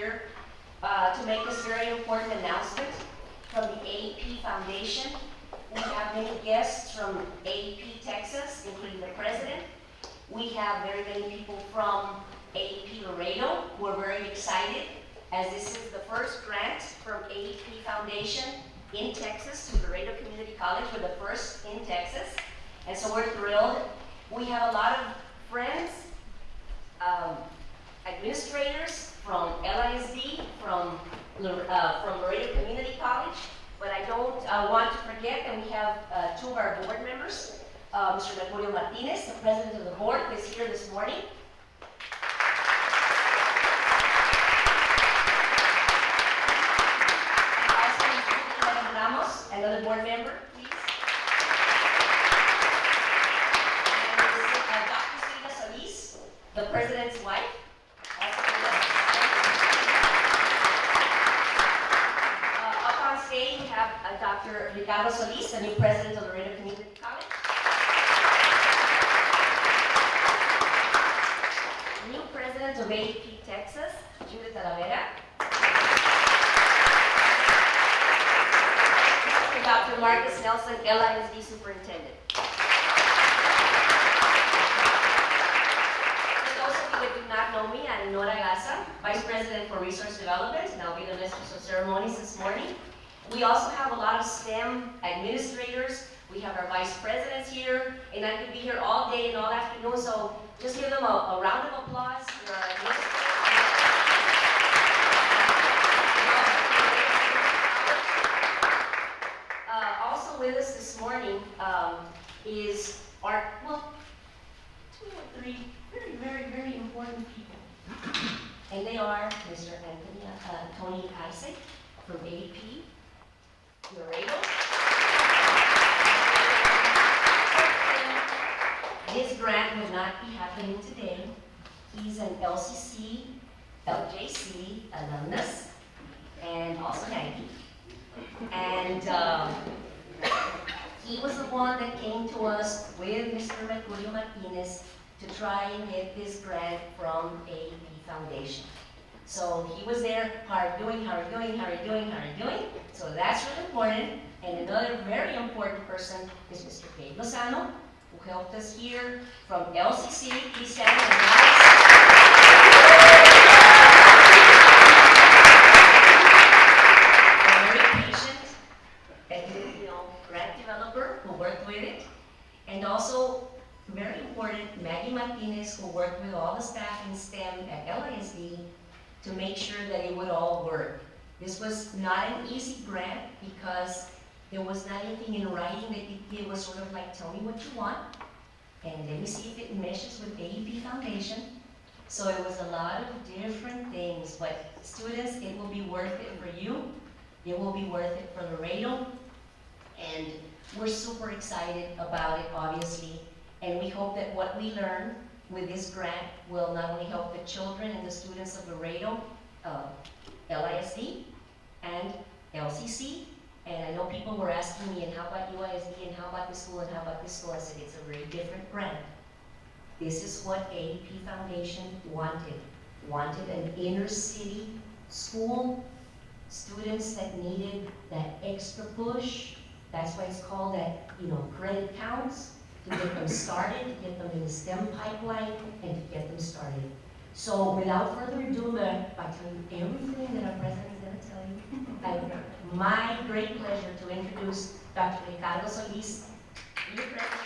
here to make this very important announcement from the AEP Foundation. We have many guests from AEP Texas, including the president. We have very many people from AEP Laredo who are very excited, as this is the first grant from AEP Foundation in Texas to Laredo Community College. We're the first in Texas, and so we're thrilled. We have a lot of friends, administrators from LISD, from Laredo Community College, but I don't want to forget that we have two of our board members, Mr. Mercurio Martinez, the president of the board, who is here this morning. And also Mr. Ramos, another board member, please. And Dr. Silvia Solis, the president's wife. We have Dr. Ricardo Solis, the new president of Laredo Community College. New president of AEP Texas, Judith Talavera. And Dr. Marcus Nelson, LISD superintendent. For those of you that do not know me, I'm Nora Gaza, vice president for resource development, and I'll be the mistress of ceremonies this morning. We also have a lot of STEM administrators. We have our vice presidents here, and I could be here all day and all afternoon, so just give them a round of applause for our administrators. Also with us this morning is our, two or three very important people. And they are Mr. Tony Isaac from AEP Laredo. His grant would not be happening today. He's an LCC, LJC alumnus, and also Yankee. And he was the one that came to us with Mr. Mercurio Martinez to try and get this grant from AEP Foundation. So he was there, how are you doing? So that's really important. And another very important person is Mr. Gabe Lozano, who helped us here from LCC. Please stand and rise. A very patient and grant developer who worked with it. And also, very important, Maggie Martinez, who worked with all the staff in STEM at LISD to make sure that it would all work. This was not an easy grant because there was not anything in writing that you did. It was sort of like, tell me what you want, and let me see if it meshes with AEP Foundation. So it was a lot of different things, but students, it will be worth it for you. It will be worth it for Laredo, and we're super excited about it, obviously, and we hope that what we learn with this grant will not only help the children and the students of Laredo, LISD, and LCC. And I know people were asking me, and how about UISD, and how about this school, and how about this school? I said, it's a very different grant. This is what AEP Foundation wanted. Wanted an inner city school, students that needed that extra push. That's why it's called that, credit counts, to get them started, to get them in the STEM pipeline, and to get them started. So without further ado, by telling you everything that our president is going to tell you, it's my great pleasure to introduce Dr. Ricardo Solis, new president.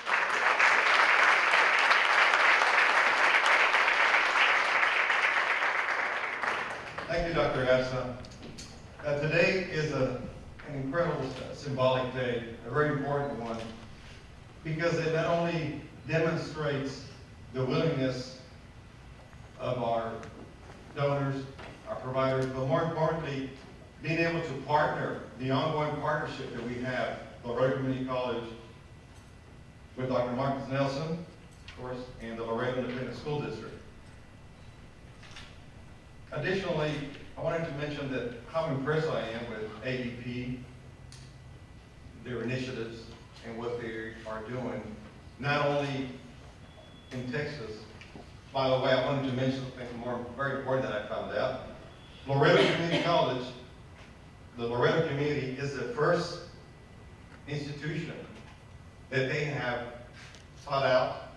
Thank you, Dr. Assa. Today is an incredible symbolic day, a very important one, because it not only demonstrates the willingness of our donors, our providers, but more importantly, being able to partner, the ongoing partnership that we have, Laredo Community College, with Dr. Marcus Nelson, of course, and the Laredo Independent School District. Additionally, I wanted to mention that how impressed I am with AEP, their initiatives, and what they are doing, not only in Texas. By the way, I wanted to mention something more very important that I found out. Laredo Community College, the Laredo community is the first institution that they have sought out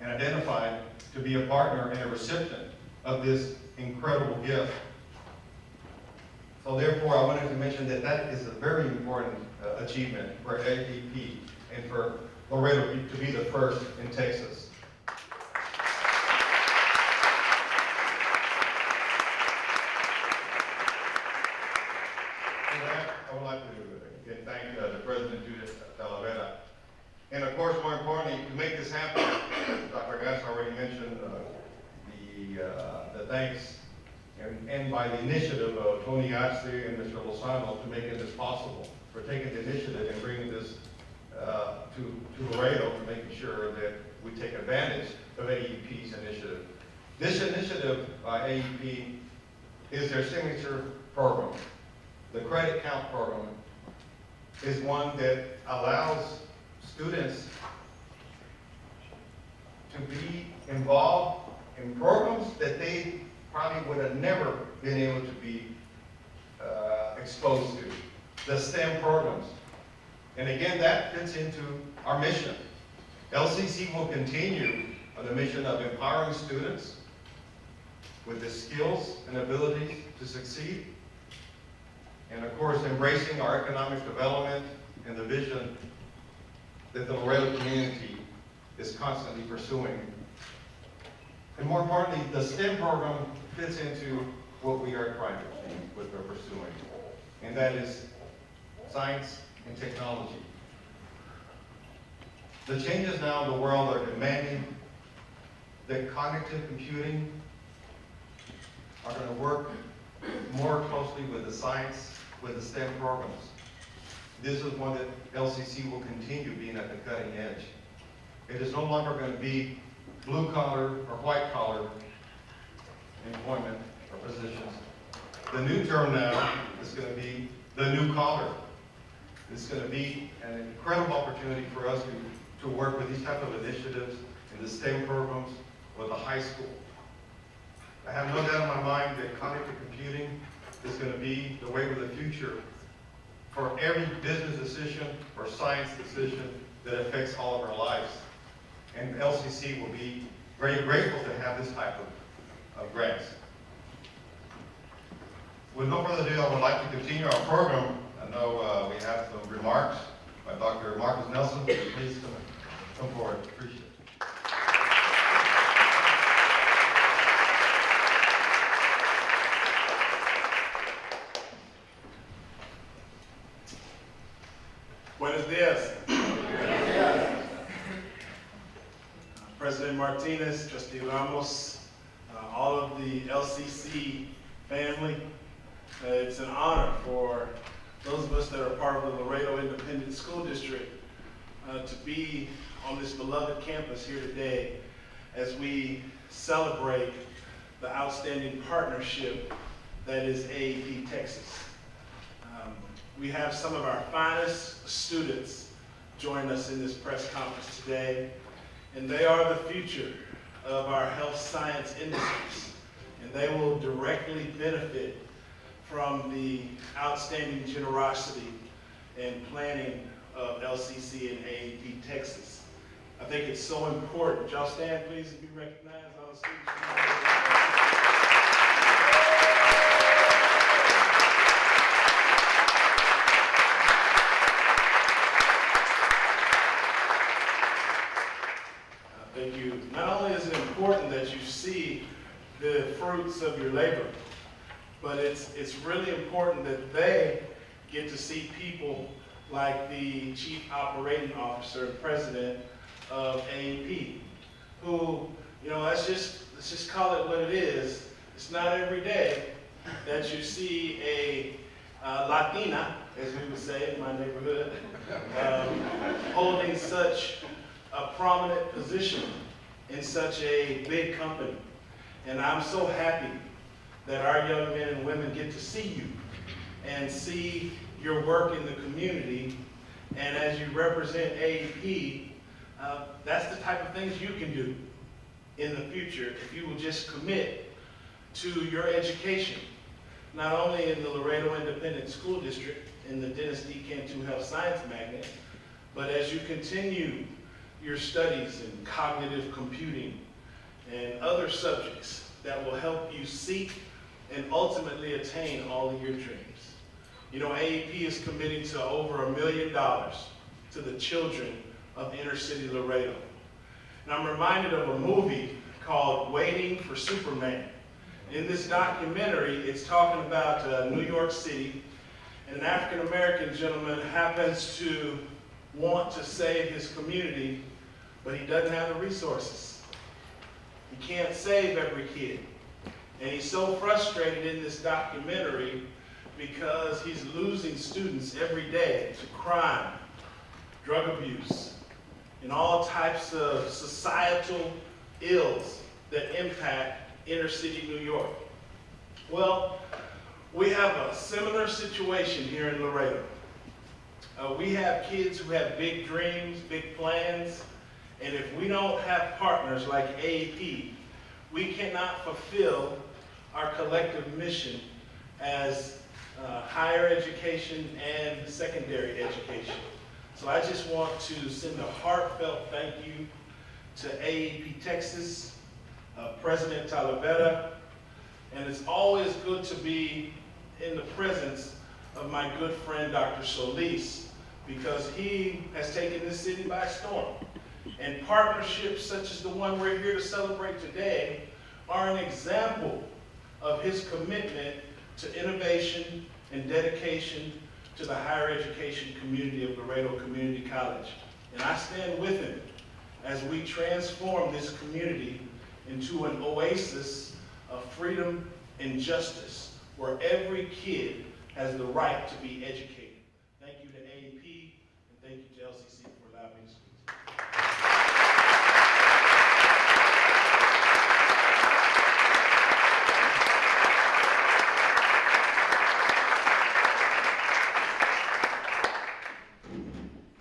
and identified to be a partner and a recipient of this incredible gift. So therefore, I wanted to mention that that is a very important achievement for AEP and for Laredo to be the first in Texas. For that, I would like to again thank the President Judith Talavera. And of course, more importantly, to make this happen, Dr. Gass already mentioned the thanks and by the initiative of Tony Arce and Mr. Lozano to making this possible, for taking the initiative and bringing this to Laredo, to making sure that we take advantage of AEP's initiative. This initiative by AEP is their signature program. The credit count program is one that allows students to be involved in programs that they probably would have never been able to be exposed to. The STEM programs. And again, that fits into our mission. LCC will continue on the mission of empowering students with the skills and abilities to succeed. And of course, embracing our economic development and the vision that the Laredo community is constantly pursuing. And more importantly, the STEM program fits into what we are trying to achieve, what we're pursuing. And that is science and technology. The changes now in the world are demanding that cognitive computing are going to work more closely with the science, with the STEM programs. This is one that LCC will continue being at the cutting edge. It is no longer going to be blue collar or white collar employment or positions. The new term now is going to be the new collar. It's going to be an incredible opportunity for us to work with these type of initiatives in the STEM programs or the high school. I have no doubt in my mind that cognitive computing is going to be the way of the future for every business decision or science decision that affects all of our lives. And LCC will be very grateful to have this type of grants. With no further ado, I would like to continue our program. I know we have some remarks by Dr. Marcus Nelson. Please come forward. Appreciate it. Buenos dias. President Martinez, Trustee Ramos, all of the LCC family, it's an honor for those of us that are part of the Laredo Independent School District to be on this beloved campus here today as we celebrate the outstanding partnership that is AEP Texas. We have some of our finest students join us in this press conference today, and they are the future of our health science industries, and they will directly benefit from the outstanding generosity and planning of LCC and AEP Texas. I think it's so important. Y'all stand, please, and be recognized. All the students. Thank you. Not only is it important that you see the fruits of your labor, but it's really important that they get to see people like the Chief Operating Officer and President of AEP, who, you know, let's just call it what it is. It's not every day that you see a Latina, as we would say in my neighborhood, holding such a prominent position in such a big company. And I'm so happy that our young men and women get to see you and see your work in the community. And as you represent AEP, that's the type of things you can do in the future if you will just commit to your education not only in the Laredo Independent School District in the Dennis D. Cantu Health Science Magnet, but as you continue your studies in cognitive computing and other subjects that will help you seek and ultimately attain all of your dreams. You know, AEP is committing to over $1 million to the children of inner city Laredo. And I'm reminded of a movie called Waiting for Superman. In this documentary, it's talking about New York City, and an African-American gentleman happens to want to save his community, but he doesn't have the resources. He can't save every kid. And he's so frustrated in this documentary because he's losing students every day to crime, drug abuse, and all types of societal ills that impact inner city New York. Well, we have a similar situation here in Laredo. We have kids who have big dreams, big plans, and if we don't have partners like AEP, we cannot fulfill our collective mission as higher education and secondary education. So I just want to send a heartfelt thank you to AEP Texas, President Talavera, and it's always good to be in the presence of my good friend Dr. Solis, because he has taken this city by storm. And partnerships such as the one we're here to celebrate today are an example of his commitment to innovation and dedication to the higher education community of Laredo Community College. And I stand with him as we transform this community into an oasis of freedom and justice, where every kid has the right to be educated. Thank you to AEP, and thank you to LCC for allowing me to speak.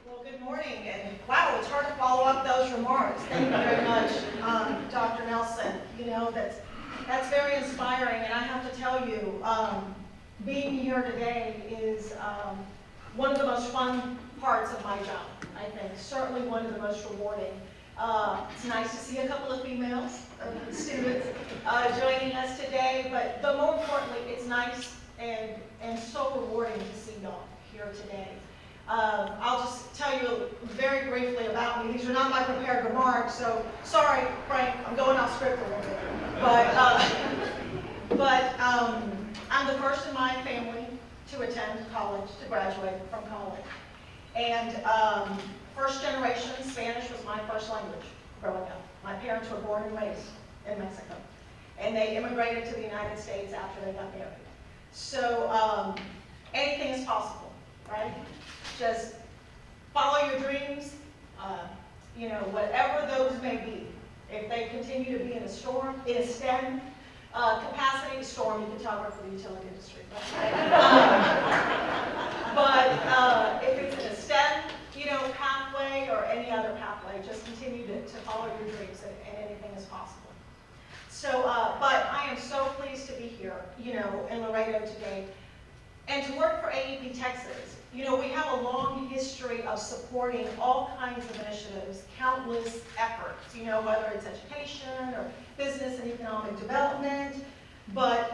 Well, good morning, and wow, it's hard to follow up those remarks. Thank you very much, Dr. Nelson. You know, that's very inspiring, and I have to tell you, being here today is one of the most fun parts of my job, I think. Certainly one of the most rewarding. It's nice to see a couple of female students joining us today, but more importantly, it's nice and so rewarding to see y'all here today. I'll just tell you very briefly about me. These are not my prepared remarks, so sorry, Frank, I'm going off script a little bit. But I'm the first in my family to attend college, to graduate from college. And first generation Spanish was my first language growing up. My parents were born and raised in Mexico. And they immigrated to the United States after they got married. So anything is possible, right? Just follow your dreams, you know, whatever those may be. If they continue to be in a STEM capacity, storm, you can tell we're for the utility industry. But if it's in a STEM, you know, pathway or any other pathway, just continue to follow your dreams, and anything is possible. So, but I am so pleased to be here, you know, in Laredo today, and to work for AEP Texas. You know, we have a long history of supporting all kinds of initiatives, countless efforts, you know, whether it's education or business and economic development. But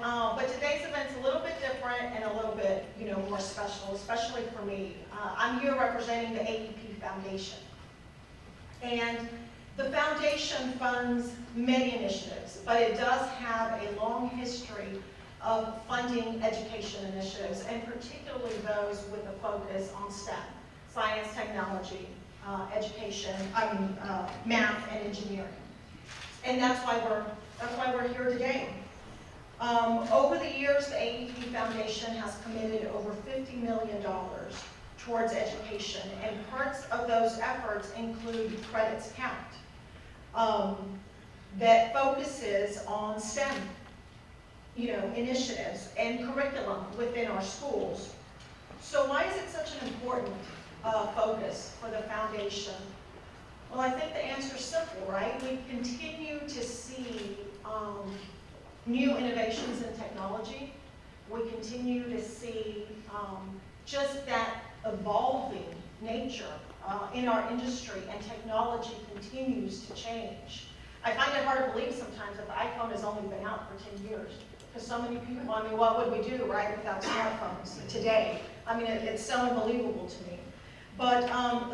today's event's a little bit different and a little bit, you know, more special, especially for me. I'm here representing the AEP Foundation. And the foundation funds many initiatives, but it does have a long history of funding education initiatives, and particularly those with a focus on STEM, science, technology, education, math, and engineering. And that's why we're here today. Over the years, the AEP Foundation has committed over $50 million towards education, and parts of those efforts include Credits Count, that focuses on STEM, you know, initiatives and curriculum within our schools. So why is it such an important focus for the foundation? Well, I think the answer is simple, right? We continue to see new innovations in technology. We continue to see just that evolving nature in our industry, and technology continues to change. I find it hard to believe sometimes that the iPhone has only been out for 10 years. Because so many people, I mean, what would we do, right, without smartphones today? I mean, it's so unbelievable to me. But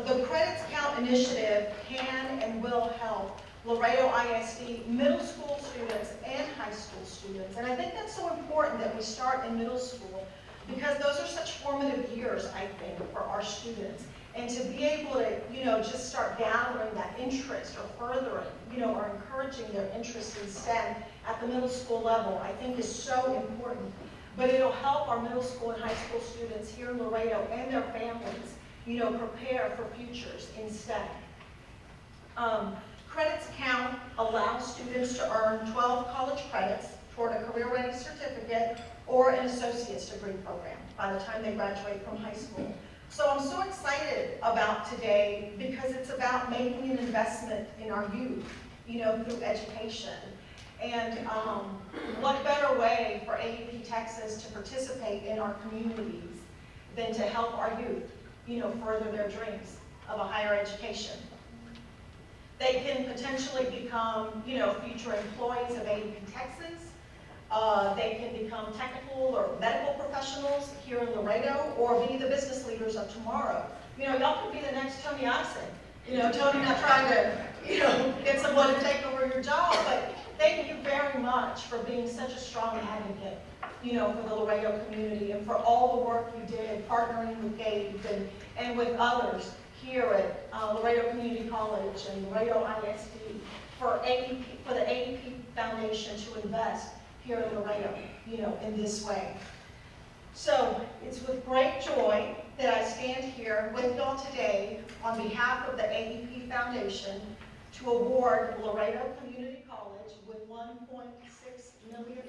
the Credits Count initiative can and will help Laredo ISD middle school students and high school students. And I think that's so important that we start in middle school, because those are such formative years, I think, for our students. And to be able to, just start gathering that interest or furthering, or encouraging their interest in STEM at the middle school level, I think is so important. But it'll help our middle school and high school students here in Laredo and their families, prepare for futures in STEM. Credits Count allows students to earn 12 college credits toward a career-ready certificate or an associate's degree program by the time they graduate from high school. So I'm so excited about today because it's about making an investment in our youth, through education. And what better way for AEP Texas to participate in our communities than to help our youth, further their dreams of a higher education. They can potentially become, future employees of AEP Texas. They can become technical or medical professionals here in Laredo, or be the business leaders of tomorrow. Y'all could be the next Tony Oxon. Tony, not trying to, get someone to take over your job, but thank you very much for being such a strong advocate, for the Laredo community, and for all the work you did partnering with Gabe and with others here at Laredo Community College and Laredo ISD for the AEP Foundation to invest here in Laredo, in this way. So it's with great joy that I stand here with y'all today on behalf of the AEP Foundation to award Laredo Community College with $1.6 million